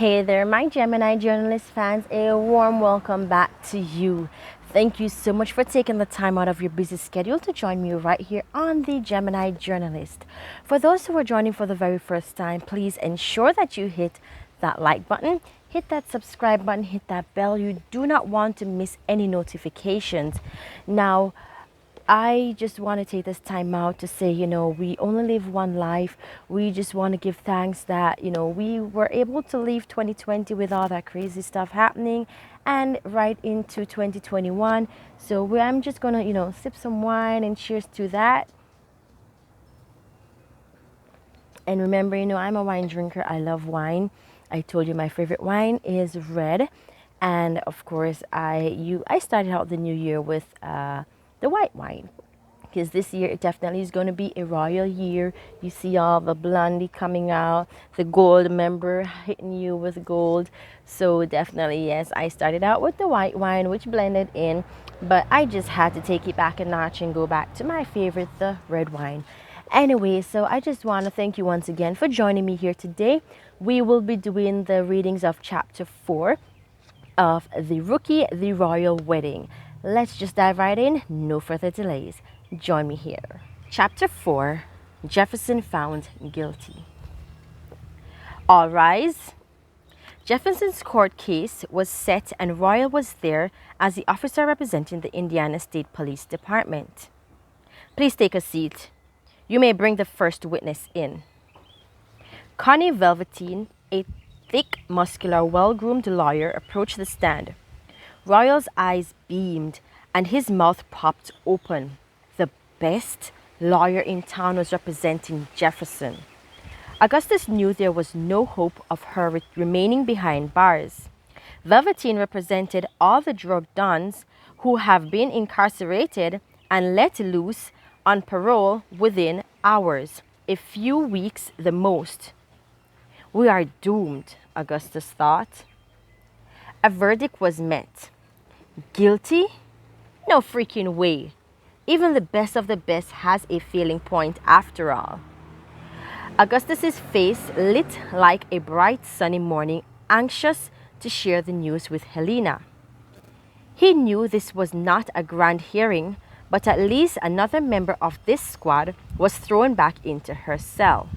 Hey there, my Gemini journalist fans, a warm welcome back to you. Thank you so much for taking the time out of your busy schedule to join me right here on the Gemini Journalist. For those who are joining for the very first time, please ensure that you hit that like button, hit that subscribe button, hit that bell. You do not want to miss any notifications. Now, I just want to take this time out to say, we only live one life. We just want to give thanks that, we were able to leave 2020 with all that crazy stuff happening and right into 2021. So I'm just going to, sip some wine and cheers to that. And remember, I'm a wine drinker. I love wine. I told you my favorite wine is red. And of course, I started out the new year with the white wine, because this year it definitely is going to be a royal year. You see all the blondie coming out, the gold member hitting you with gold. So definitely, yes, I started out with the white wine, which blended in, but I just had to take it back a notch and go back to my favorite, the red wine. Anyway, so I just want to thank you once again for joining me here today. We will be doing the readings of chapter 4 of The Rookie, the Royal Wedding. Let's just dive right in, no further delays. Join me here. Chapter 4, Jefferson found guilty. All rise. Jefferson's court case was set and Royal was there as the officer representing the Indiana State Police Department. Please take a seat. You may bring the first witness in. Connie Velveteen, a thick, muscular, well-groomed lawyer, approached the stand. Royal's eyes beamed and his mouth popped open. The best lawyer in town was representing Jefferson. Augustus knew there was no hope of her remaining behind bars. Velveteen represented all the drug dons who have been incarcerated and let loose on parole within hours, a few weeks the most. We are doomed, Augustus thought. A verdict was met. Guilty? No freaking way. Even the best of the best has a failing point after all. Augustus's face lit like a bright sunny morning, anxious to share the news with Helena. He knew this was not a grand hearing, but at least another member of this squad was thrown back into her cell.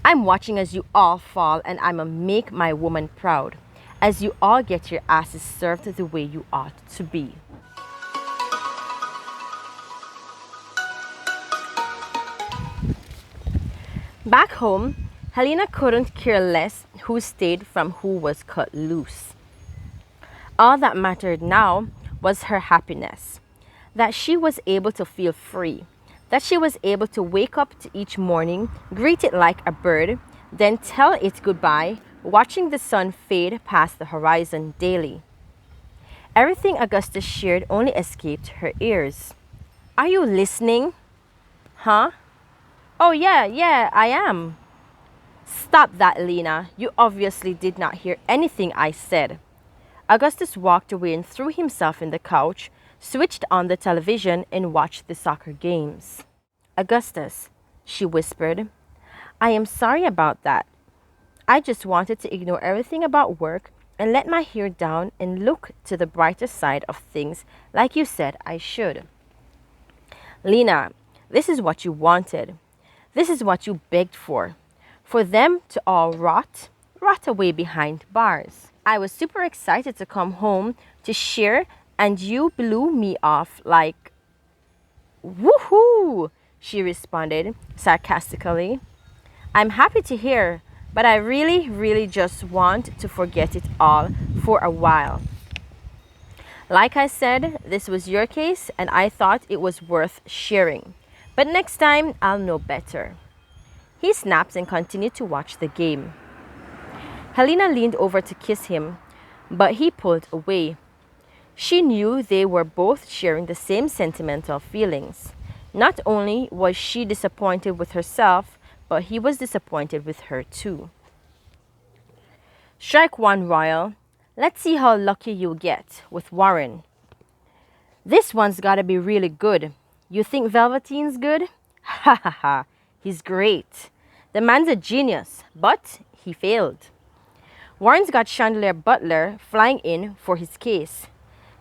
I'm watching as you all fall, and I'ma make my woman proud, as you all get your asses served the way you ought to be. Back home, Helena couldn't care less who stayed from who was cut loose. All that mattered now was her happiness, that she was able to feel free, that she was able to wake up to each morning, greet it like a bird, then tell it goodbye, watching the sun fade past the horizon daily. Everything Augustus shared only escaped her ears. Are you listening? Huh? Oh yeah, I am. Stop that, Lena. You obviously did not hear anything I said. Augustus walked away and threw himself in the couch, switched on the television, and watched the soccer games. Augustus, she whispered, I am sorry about that. I just wanted to ignore everything about work and let my hair down and look to the brighter side of things like you said I should. Lena, this is what you wanted. This is what you begged for them to all rot away behind bars. I was super excited to come home to share, and you blew me off like, woohoo, she responded sarcastically. I'm happy to hear, but I really just want to forget it all for a while. Like I said, this was your case, and I thought it was worth sharing. But next time, I'll know better. He snapped and continued to watch the game. Helena leaned over to kiss him, but he pulled away. She knew they were both sharing the same sentimental feelings. Not only was she disappointed with herself, but he was disappointed with her too. Strike one, Royal. Let's see how lucky you get with Warren. This one's gotta be really good. You think Velveteen's good? Ha ha ha. He's great. The man's a genius, but he failed. Warren's got Chandelier Butler flying in for his case.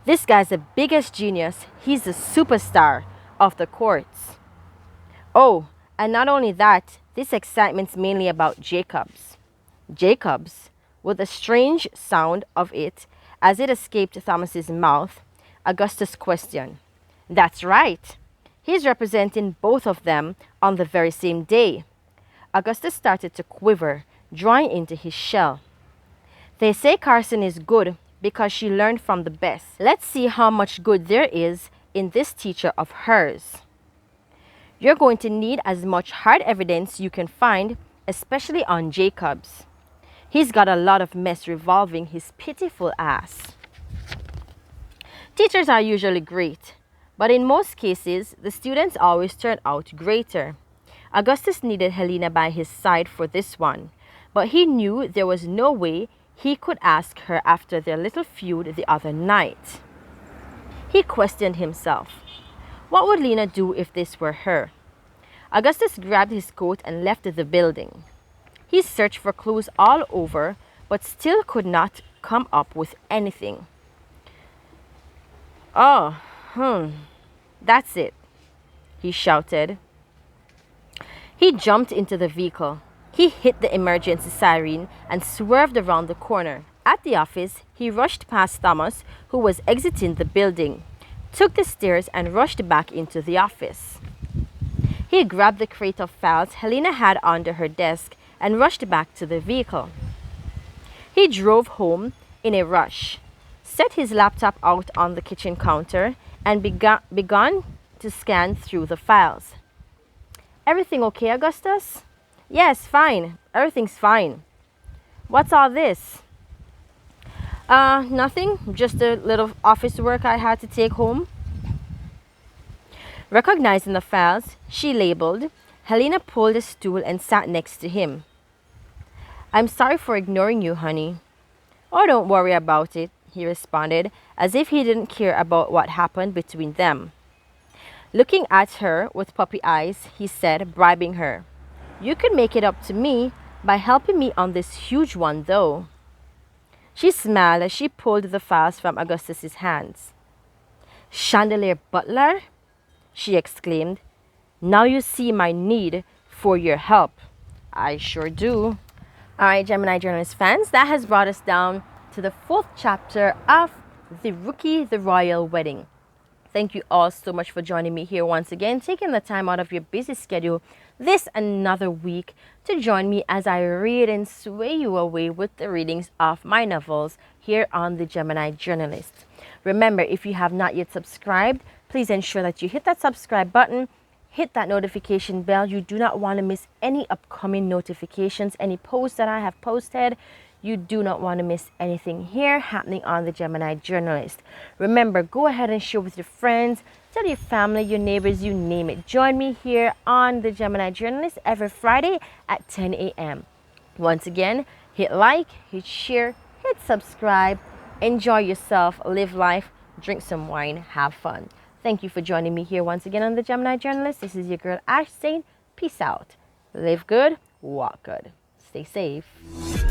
This guy's the biggest genius. He's the superstar of the courts. Oh, and not only that, this excitement's mainly about Jacobs. Jacobs, with a strange sound of it as it escaped Thomas's mouth, Augustus questioned. That's right. He's representing both of them on the very same day. Augustus started to quiver, drawing into his shell. They say Carson is good because she learned from the best. Let's see how much good there is in this teacher of hers. You're going to need as much hard evidence you can find, especially on Jacobs. He's got a lot of mess revolving his pitiful ass. Teachers are usually great, but in most cases, the students always turn out greater. Augustus needed Helena by his side for this one, but he knew there was no way he could ask her after their little feud the other night. He questioned himself. What would Lena do if this were her? Augustus grabbed his coat and left the building. He searched for clues all over, but still could not come up with anything. Oh, that's it, he shouted. He jumped into the vehicle. He hit the emergency siren and swerved around the corner. At the office, he rushed past Thomas, who was exiting the building, took the stairs and rushed back into the office. He grabbed the crate of files Helena had under her desk and rushed back to the vehicle. He drove home in a rush, set his laptop out on the kitchen counter, and began to scan through the files. Everything okay, Augustus? Yes, fine. Everything's fine. What's all this? Nothing. Just a little office work I had to take home. Recognizing the files she labeled, Helena pulled a stool and sat next to him. I'm sorry for ignoring you, honey. Oh, don't worry about it, he responded, as if he didn't care about what happened between them. Looking at her with puppy eyes, he said, bribing her. You could make it up to me by helping me on this huge one, though. She smiled as she pulled the files from Augustus's hands. Chandelier Butler? She exclaimed. Now you see my need for your help. I sure do. All right, Gemini Journalist fans, that has brought us down to the 4th chapter of The Rookie, the Royal Wedding. Thank you all so much for joining me here once again, taking the time out of your busy schedule this another week to join me as I read and sway you away with the readings of my novels here on The Gemini Journalist. Remember, if you have not yet subscribed, please ensure that you hit that subscribe button, hit that notification bell. You do not want to miss any upcoming notifications, any posts that I have posted. You do not want to miss anything here happening on The Gemini Journalist. Remember, go ahead and share with your friends, tell your family, your neighbors, you name it. Join me here on The Gemini Journalist every Friday at 10 a.m. Once again, hit like, hit share, hit subscribe. Enjoy yourself, live life, drink some wine, have fun. Thank you for joining me here once again on The Gemini Journalist. This is your girl, Ash saying peace out. Live good, walk good. Stay safe.